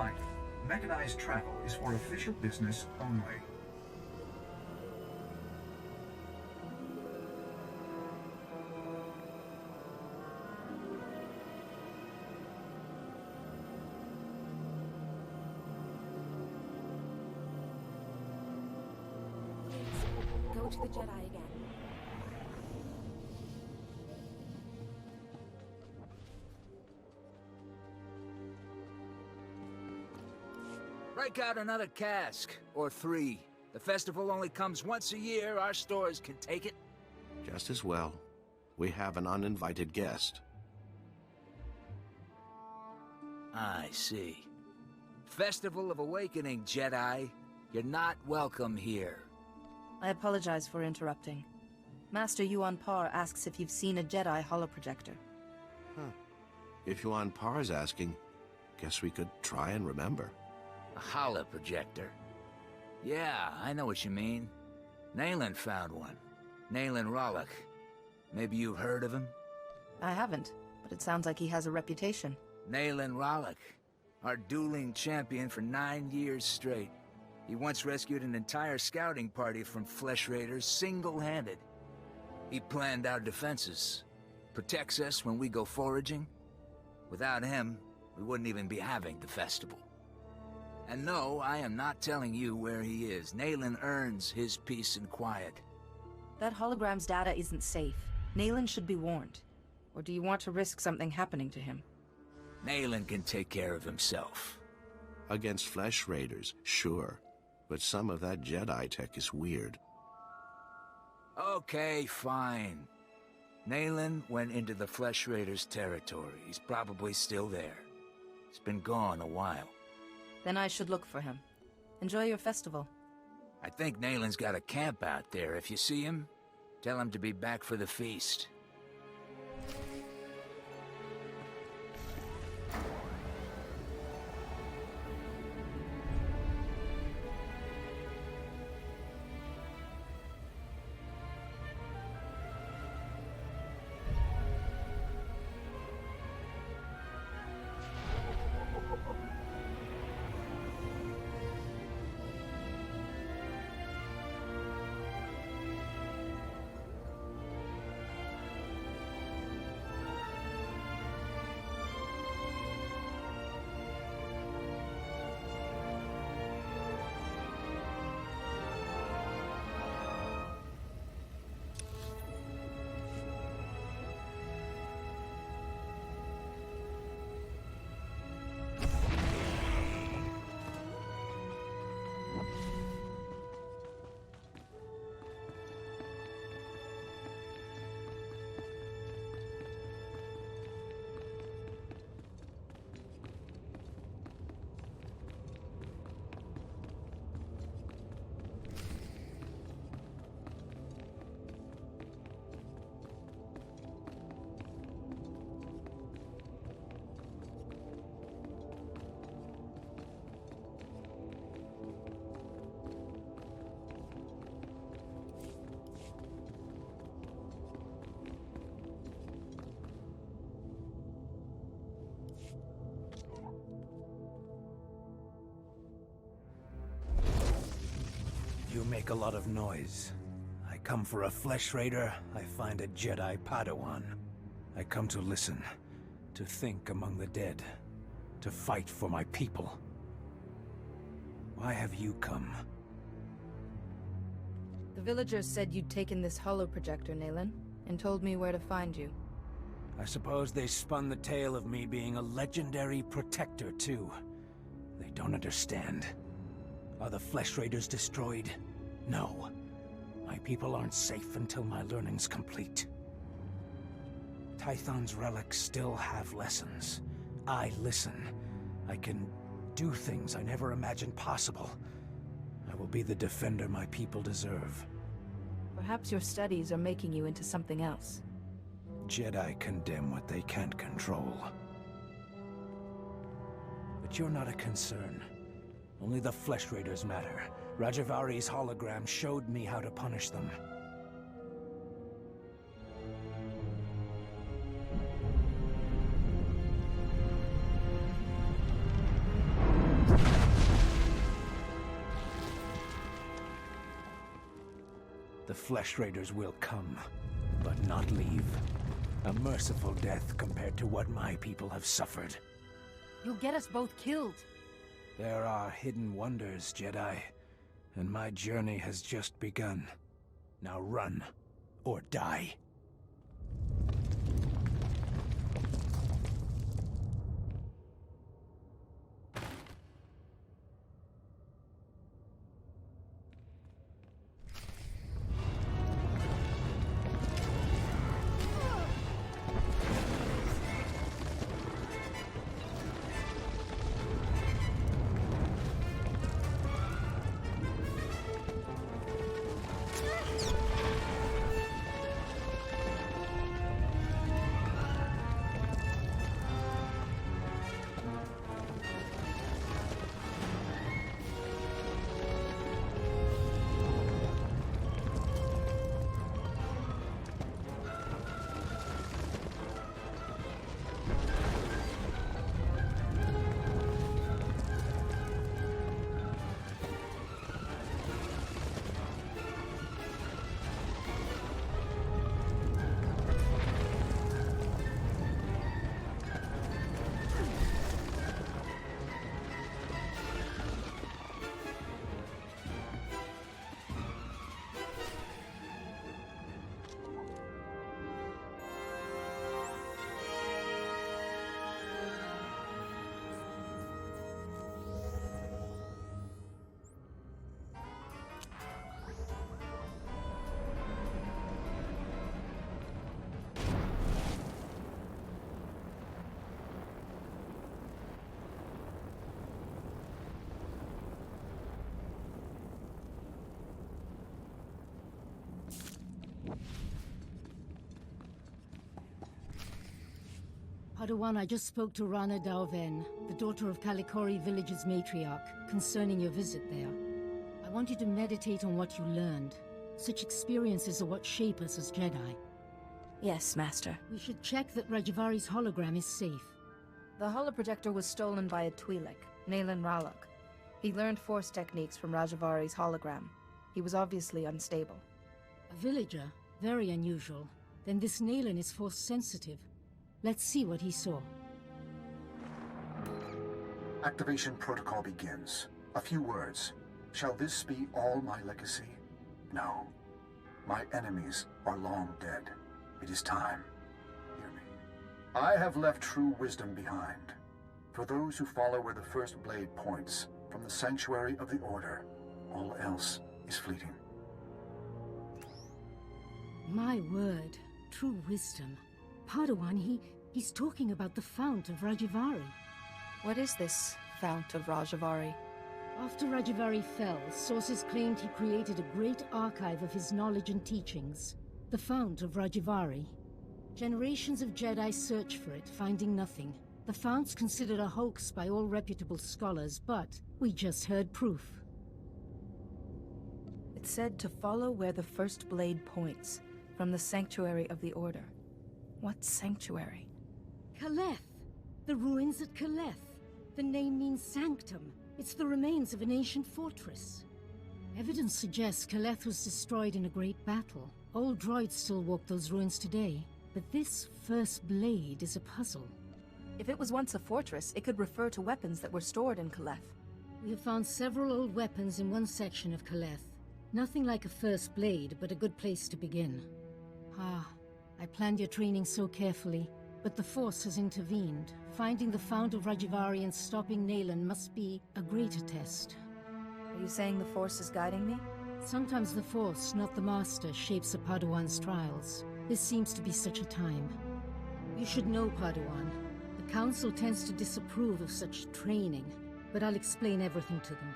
Reminder, mechanized travel is for official business only. Go to the Jedi again. Break out another cask, or 3. The festival only comes once a year. Our stores can take it. Just as well. We have an uninvited guest. I see. Festival of Awakening, Jedi. You're not welcome here. I apologize for interrupting. Master Yuan Par asks if you've seen a Jedi holoprojector. If Yuan Par's asking, guess we could try and remember. A holoprojector. Yeah, I know what you mean. Nayland found one. Nayland Rollock. Maybe you've heard of him? I haven't, but it sounds like he has a reputation. Nayland Rollock. Our dueling champion for 9 years straight. He once rescued an entire scouting party from flesh raiders single-handed. He planned our defenses. Protects us when we go foraging. Without him, we wouldn't even be having the festival. And no, I am not telling you where he is. Nayland earns his peace and quiet. That hologram's data isn't safe. Nayland should be warned. Or do you want to risk something happening to him? Nayland can take care of himself. Against flesh raiders, sure. But some of that Jedi tech is weird. Okay, fine. Nayland went into the flesh raiders' territory. He's probably still there. He's been gone a while. Then I should look for him. Enjoy your festival. I think Nayland's got a camp out there. If you see him, tell him to be back for the feast. You make a lot of noise. I come for a flesh raider, I find a Jedi Padawan. I come to listen, to think among the dead, to fight for my people. Why have you come? The villagers said you'd taken this holoprojector, Nayland, and told me where to find you. I suppose they spun the tale of me being a legendary protector, too. They don't understand. Are the flesh raiders destroyed? No. My people aren't safe until my learning's complete. Tython's relics still have lessons. I listen. I can do things I never imagined possible. I will be the defender my people deserve. Perhaps your studies are making you into something else. Jedi condemn what they can't control. But you're not a concern. Only the flesh raiders matter. Rajavari's hologram showed me how to punish them. The Flesh Raiders will come, but not leave. A merciful death compared to what my people have suffered. You'll get us both killed. There are hidden wonders, Jedi, and my journey has just begun. Now run, or die. Padawan, I just spoke to Rana Dalven, the daughter of Kalikori village's matriarch, concerning your visit there. I want you to meditate on what you learned. Such experiences are what shape us as Jedi. Yes, Master. We should check that Rajavari's hologram is safe. The holoprojector was stolen by a Twi'lek, Naylan Ralok. He learned Force techniques from Rajavari's hologram. He was obviously unstable. A villager? Very unusual. Then this Naylan is Force sensitive. Let's see what he saw. Activation protocol begins. A few words. Shall this be all my legacy? No. My enemies are long dead. It is time. Hear me. I have left true wisdom behind. For those who follow where the first blade points, from the sanctuary of the Order, all else is fleeting. My word. True wisdom. Padawan, he's talking about the Fount of Rajavari. What is this Fount of Rajavari? After Rajavari fell, sources claimed he created a great archive of his knowledge and teachings. The Fount of Rajavari. Generations of Jedi search for it, finding nothing. The Fount's considered a hoax by all reputable scholars, but we just heard proof. It said to follow where the first blade points, from the sanctuary of the Order. What sanctuary? Kaleth! The ruins at Kaleth. The name means sanctum. It's the remains of an ancient fortress. Evidence suggests Kaleth was destroyed in a great battle. Old droids still walk those ruins today. But this first blade is a puzzle. If it was once a fortress, it could refer to weapons that were stored in Kaleth. We have found several old weapons in one section of Kaleth. Nothing like a first blade, but a good place to begin. I planned your training so carefully, but the Force has intervened. Finding the Fount of Rajavari and stopping Naylan must be a greater test. Are you saying the Force is guiding me? Sometimes the Force, not the Master, shapes a Padawan's trials. This seems to be such a time. You should know, Padawan. The Council tends to disapprove of such training, but I'll explain everything to them.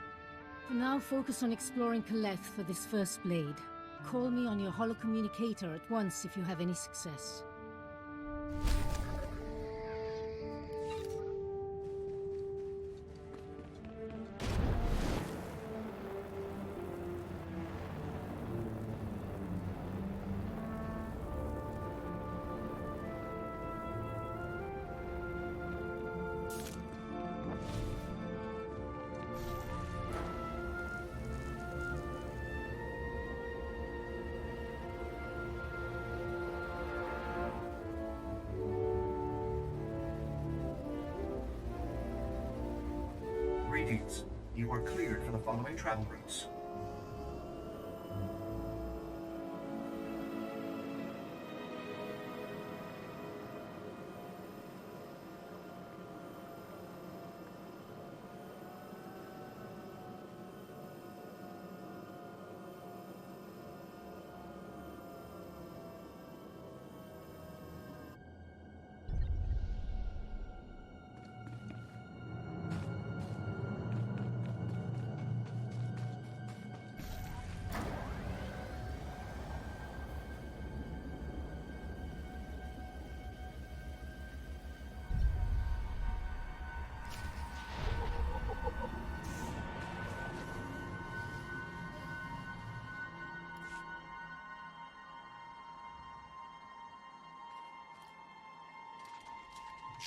For now, focus on exploring Kaleth for this first blade. Call me on your holocommunicator at once if you have any success. gates. You are cleared for the following travel routes.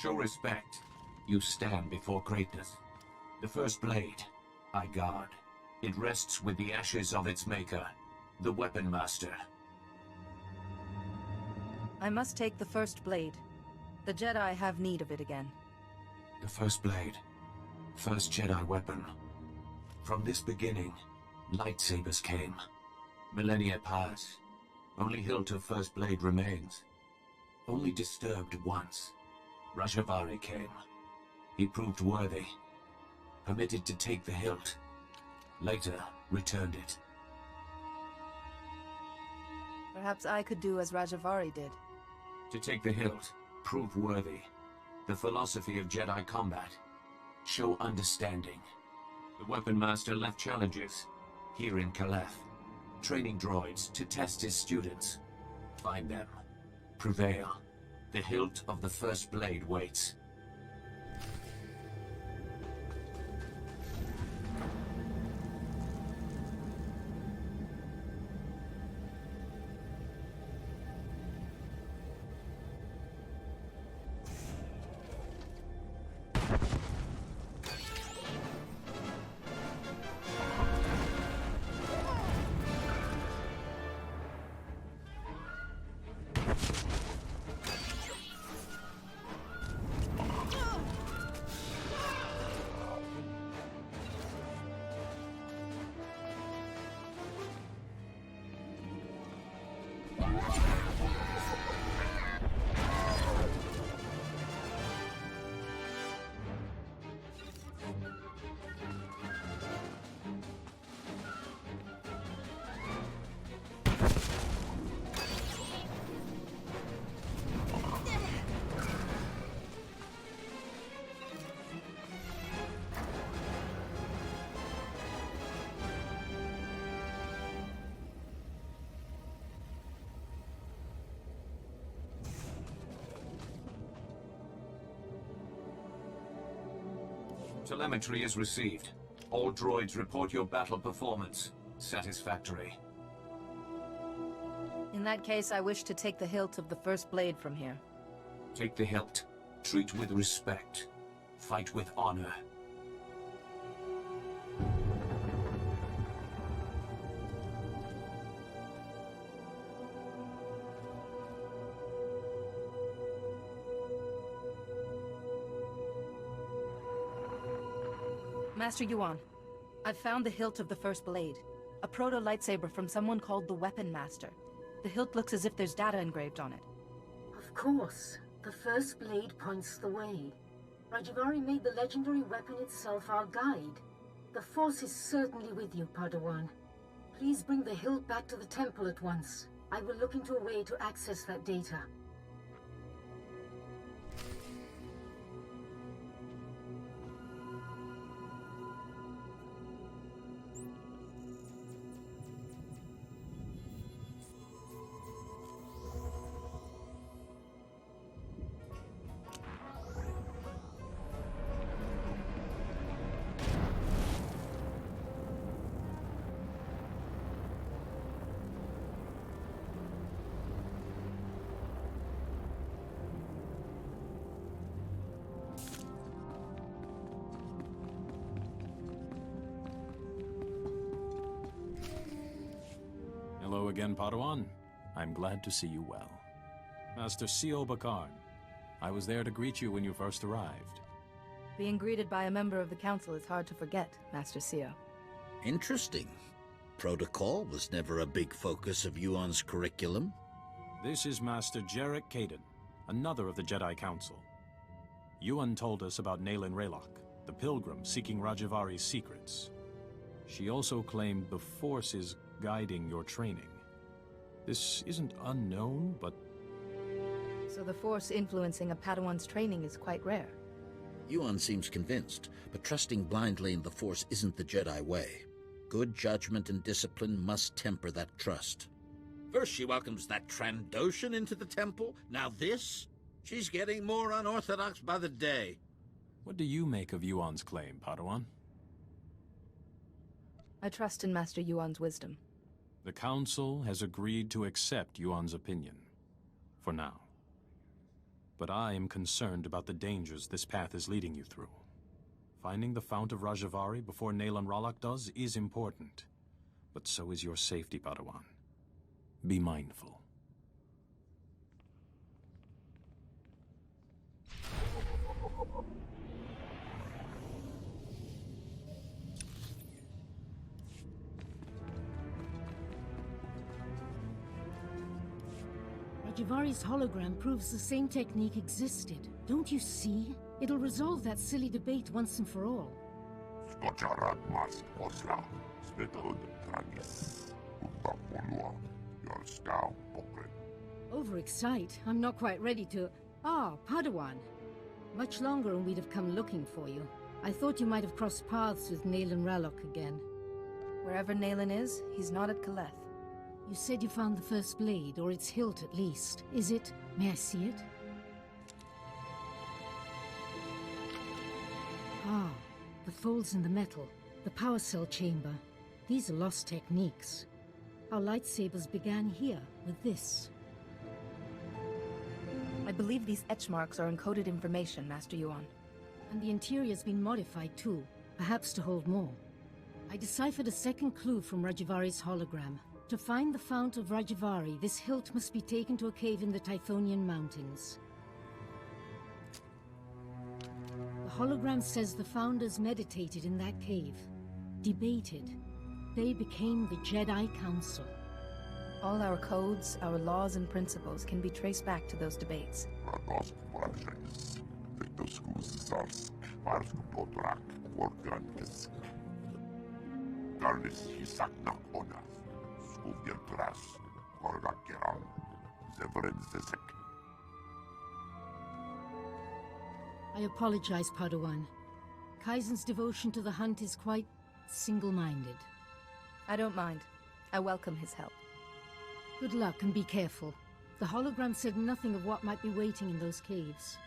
Show respect. You stand before greatness. The first blade, I guard. It rests with the ashes of its maker, the Weapon Master. I must take the first blade. The Jedi have need of it again. The first blade. First Jedi weapon. From this beginning, lightsabers came. Millennia pass. Only hilt of first blade remains. Only disturbed once. Rajavari came. He proved worthy. Permitted to take the hilt. Later, returned it. Perhaps I could do as Rajavari did. To take the hilt, prove worthy. The philosophy of Jedi combat. Show understanding. The Weapon Master left challenges. Here in Caleth. Training droids to test his students. Find them. Prevail. The hilt of the first blade waits. Telemetry is received. All droids report your battle performance. Satisfactory. In that case, I wish to take the hilt of the first blade from here. Take the hilt. Treat with respect. Fight with honor. Master Yuan, I've found the hilt of the first blade. A proto-lightsaber from someone called the Weapon Master. The hilt looks as if there's data engraved on it. Of course. The first blade points the way. Rajavari made the legendary weapon itself our guide. The Force is certainly with you, Padawan. Please bring the hilt back to the temple at once. I will look into a way to access that data. Hello again, Padawan. I'm glad to see you well. Master Sio Bakarn, I was there to greet you when you first arrived. Being greeted by a member of the Council is hard to forget, Master Seer. Interesting. Protocol was never a big focus of Yuan's curriculum. This is Master Jarek Kaden, another of the Jedi Council. Yuan told us about Nayland Raylock, the pilgrim seeking Rajavari's secrets. She also claimed the Force is guiding your training. This isn't unknown, but... So the Force influencing a Padawan's training is quite rare. Yuan seems convinced, but trusting blindly in the Force isn't the Jedi way. Good judgment and discipline must temper that trust. First she welcomes that Trandoshan into the temple, now this? She's getting more unorthodox by the day. What do you make of Yuan's claim, Padawan? I trust in Master Yuan's wisdom. The Council has agreed to accept Yuan's opinion. For now. But I am concerned about the dangers this path is leading you through. Finding the Fount of Rajavari before Nayland Raylock does is important. But so is your safety, Padawan. Be mindful. Rajavari's hologram proves the same technique existed. Don't you see? It'll resolve that silly debate once and for all. Overexcite? I'm not quite ready to... Ah, Padawan. Much longer and we'd have come looking for you. I thought you might have crossed paths with Nayland Raylock again. Wherever Nayland is, he's not at Kaleth. You said you found the first blade, or its hilt at least. Is it? May I see it? Ah, the folds in the metal. The power cell chamber. These are lost techniques. Our lightsabers began here, with this. I believe these etch marks are encoded information, Master Yuan. And the interior's been modified too, perhaps to hold more. I deciphered a second clue from Rajavari's hologram. To find the Fount of Rajavari, this hilt must be taken to a cave in the Tythonian Mountains. The hologram says the Founders meditated in that cave, debated. They became the Jedi Council. All our codes, our laws and principles can be traced back to those debates. I apologize, Padawan. Kaizen's devotion to the hunt is quite single-minded. I don't mind. I welcome his help. Good luck and be careful. The hologram said nothing of what might be waiting in those caves.